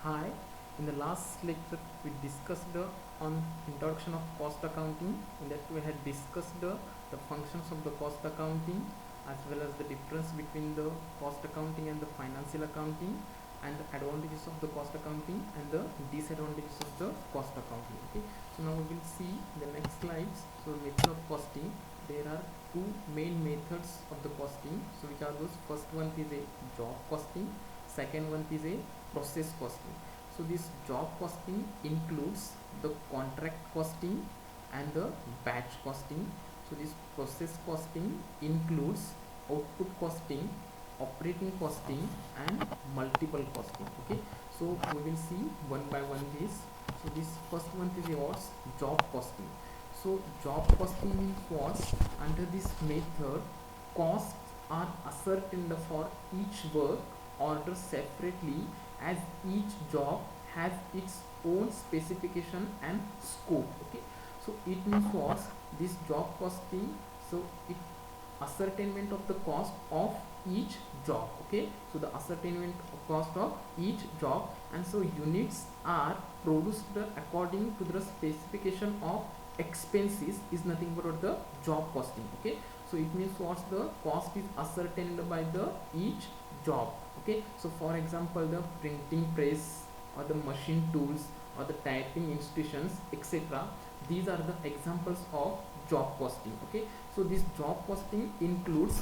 Hi, in the last lecture we discussed on introduction of cost accounting. In that we had discussed the functions of the cost accounting as well as the difference between the cost accounting and the financial accounting, and the advantages of the cost accounting and the disadvantages of the cost accounting. Okay, so now we will see the next slides. So method of costing, there are two main methods of the costing. So which are those? First one is a job costing, second one is a process costing. So this job costing includes the contract costing and the batch costing. So this process costing includes output costing, operating costing and multiple costing. Okay, so we will see one by one this. So this first one is yours, job costing. So job costing means what? Under this method, costs are ascertained for each work order separately, as each job has its own specification and scope. Okay, so it means what? This job costing, so it ascertainment of the cost of each job. Okay, so the ascertainment of cost of each job, and so units are produced according to the specification of expenses is nothing but the job costing. Okay, so it means what? The cost is ascertained by the each job. Okay, so for example, the printing press or the machine tools or the typing institutions, etc., these are the examples of job costing. Okay, so this job costing includes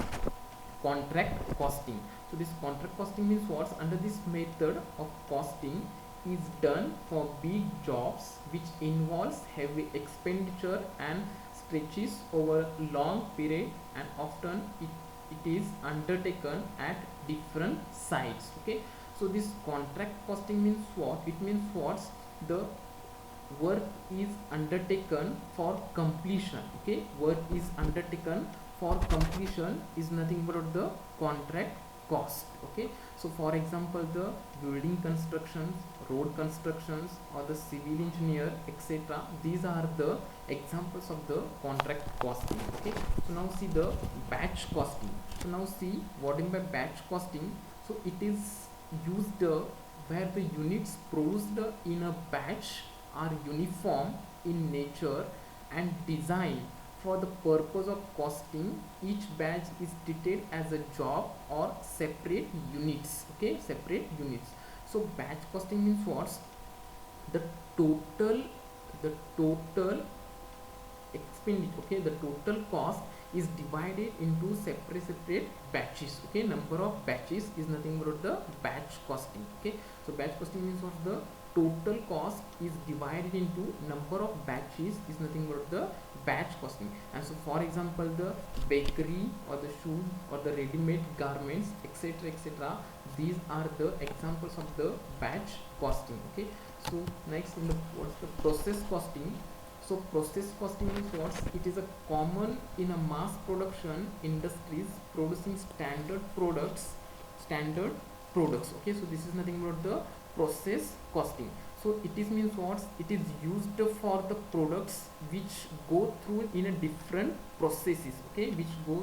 contract costing. So this contract costing means what? Under this method of costing is done for big jobs which involves heavy expenditure and stretches over long period, and often it is undertaken at different sites. Okay, so this contract costing means what? It means what? The work is undertaken for completion. Okay, work is undertaken for completion is nothing but the contract cost. Okay, so for example, the building constructions, road constructions or the civil engineer, etc., these are the examples of the contract costing. Okay, so now see the batch costing. So now see what in by batch costing. So it is used where the units produced in a batch are uniform in nature and designed for the purpose of costing. Each batch is treated as a job or separate units. Okay, separate units. So batch costing means what? The total, the total expenditure. Okay, the total cost is divided into separate batches. Okay, number of batches is nothing but the batch costing. Okay, so batch costing means what? The total cost is divided into number of batches is nothing but the batch costing. And so for example, the bakery or the shoes or the ready-made garments, etc., etc., these are the examples of the batch costing. Okay, so next in the what's the process costing. So process costing is what? It is a common in a mass production industries producing standard products. Okay, so this is nothing but the process costing. So it is means what? It is used for the products which go through in a different processes. Okay, which go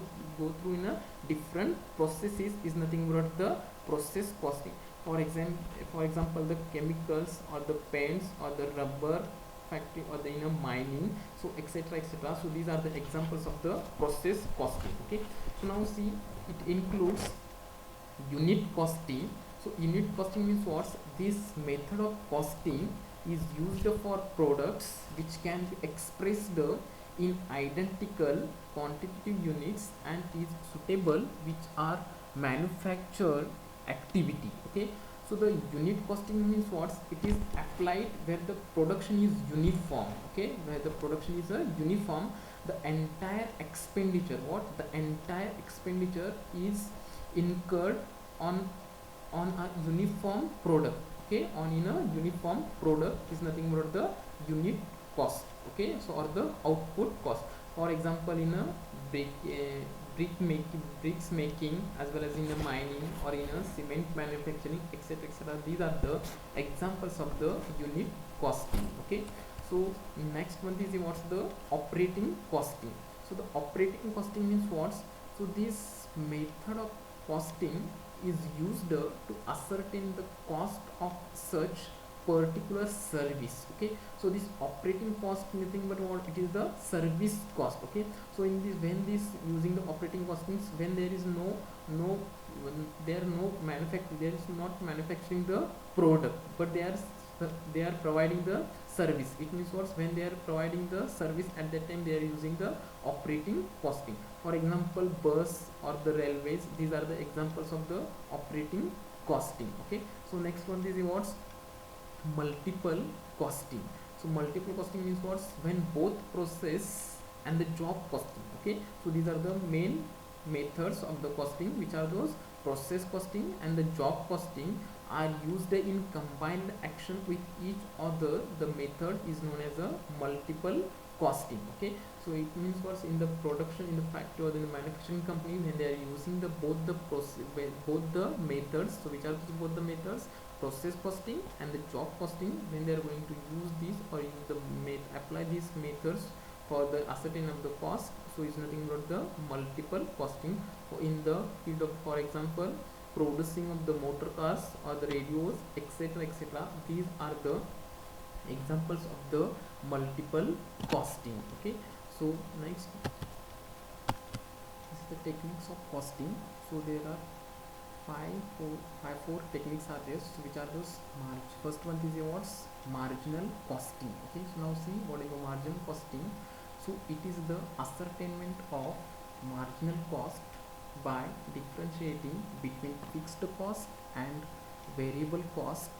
through in a different processes is nothing but the process costing. For example, the chemicals or the paints or the rubber factory or the mining, so etc., etc., so these are the examples of the process costing. Okay, so now see, it includes unit costing. So unit costing means what? This method of costing is used for products which can be expressed in identical quantitative units and is suitable which are manufactured activity. Okay, so the unit costing means what? It is applied where the production is uniform. Okay, where the production is a uniform, the entire expenditure, what? The entire expenditure is incurred on a uniform product. Okay, on in a uniform product is nothing but the unit cost. Okay, so or the output cost. For example, in a bricks making, as well as in a mining or in a cement manufacturing, etc., etc., these are the examples of the unit costing. Okay, so next one is what's the operating costing. So the operating costing means what? So this method of costing is used to ascertain the cost of such particular service. Okay, so this operating cost nothing but what it is the service cost. Okay, so in this, when this using the operating cost means when there is no when there are no manufacturing, there is not manufacturing the product, but they are providing the service. It means what, when they are providing the service, at that time they are using the operating costing. For example, bus or the railways, these are the examples of the operating costing. Okay, so next one is what's multiple costing. So multiple costing means what, when both process and the job costing. Okay, so these are the main methods of the costing, which are those process costing and the job costing are used in combined action with each other. The method is known as a multiple costing. Okay, so it means what's in the production, in the factory or in the manufacturing company, when they are using the both the process, both the methods. So which are both the methods, process costing and the job costing, when they are going to use these or use the apply these methods for the ascertain of the cost. So it's nothing but the multiple costing. In the field of, for example, producing of the motor cars or the radios, etc., etc., these are the examples of the multiple costing. Okay, so next is the techniques of costing. So there are four techniques are there. So which are those? First one is what's marginal costing. Okay, so now see what is the marginal costing. So it is the ascertainment of marginal cost by differentiating between fixed cost and variable cost,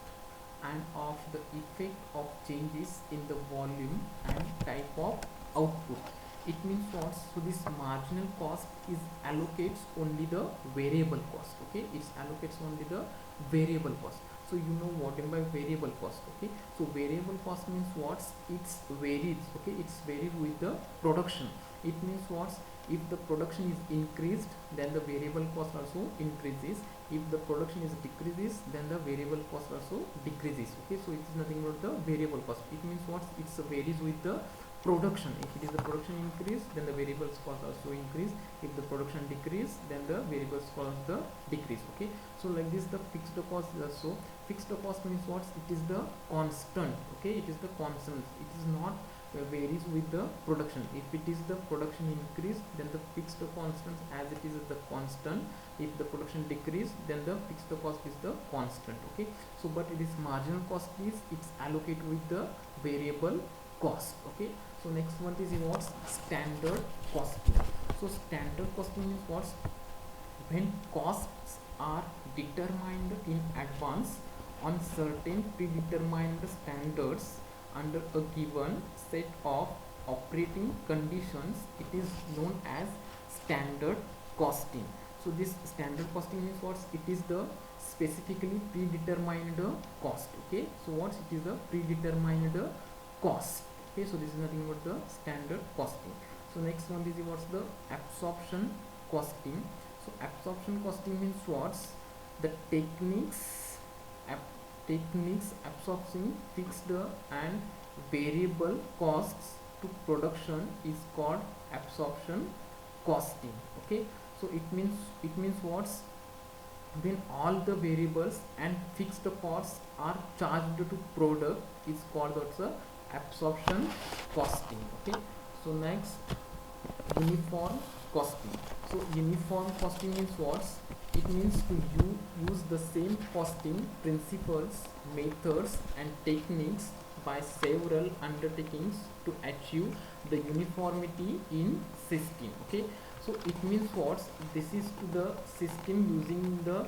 and of the effect of changes in the volume and type of output. It means what? So this marginal cost is allocates only the variable cost. Okay, it allocates only the variable cost. So you know what in by variable cost. Okay, so variable cost means what? It's varies. Okay, it's varies with the production. It means what? If the production is increased, then the variable cost also increases. If the production is decreases, then the variable cost also decreases. Okay, so it is nothing but the variable cost. It means what? It's varies with the production. If it is the production increase, then the variable cost also increase. If the production decrease, then the variable cost the decrease. Okay, so like this the fixed cost is also, fixed cost means what? It is the constant. Okay, it is the constant. It is not varies with the production. If it is the production increase, then the fixed constant as it is the constant. If the production decrease, then the fixed cost is the constant. Okay, so but it is marginal cost is it's allocated with the variable cost. Okay, so next one is what? Standard costing. So standard costing means what? When costs are determined in advance on certain predetermined standards under a given set of operating conditions, it is known as standard costing. So this standard costing means what? It is the specifically predetermined cost. Okay, so what? It is the predetermined cost. Okay, so this is nothing but the standard costing. So next one is what's the absorption costing. So absorption costing means what? The techniques absorbing fixed and variable costs to production is called absorption costing. Okay, so it means what? When all the variables and fixed costs are charged to product is called also absorption costing. Okay, so next uniform costing. So uniform costing means what? It means to use the same costing principles, methods and techniques by several undertakings to achieve the uniformity in system. Okay, so it means what? This is to the system using the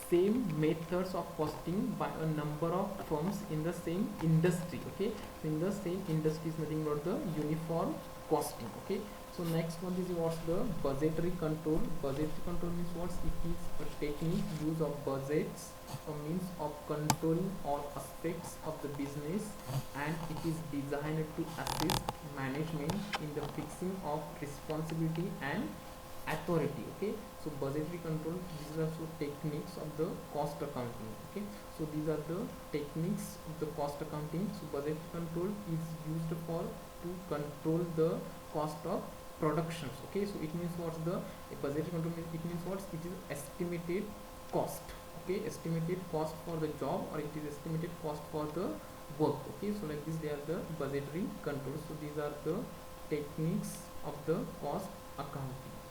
same methods of costing by a number of firms in the same industry. Okay, so in the same industry is nothing but the uniform costing. Okay, so next one is what's the budgetary control. Budgetary control means what? It is a technique use of budgets, a means of controlling all aspects of the business, and it is designed to assist management in the fixing of responsibility and authority. Okay, so budgetary control, these are also techniques of the cost accounting. Okay, so these are the techniques of the cost accounting. So budgetary control is used for to control the cost of productions. Okay, so it means what's the budgetary control means? It means what? It is estimated cost. Okay, estimated cost for the job, or it is estimated cost for the work. Okay, so like this they are the budgetary controls. So these are the techniques of the cost accounting.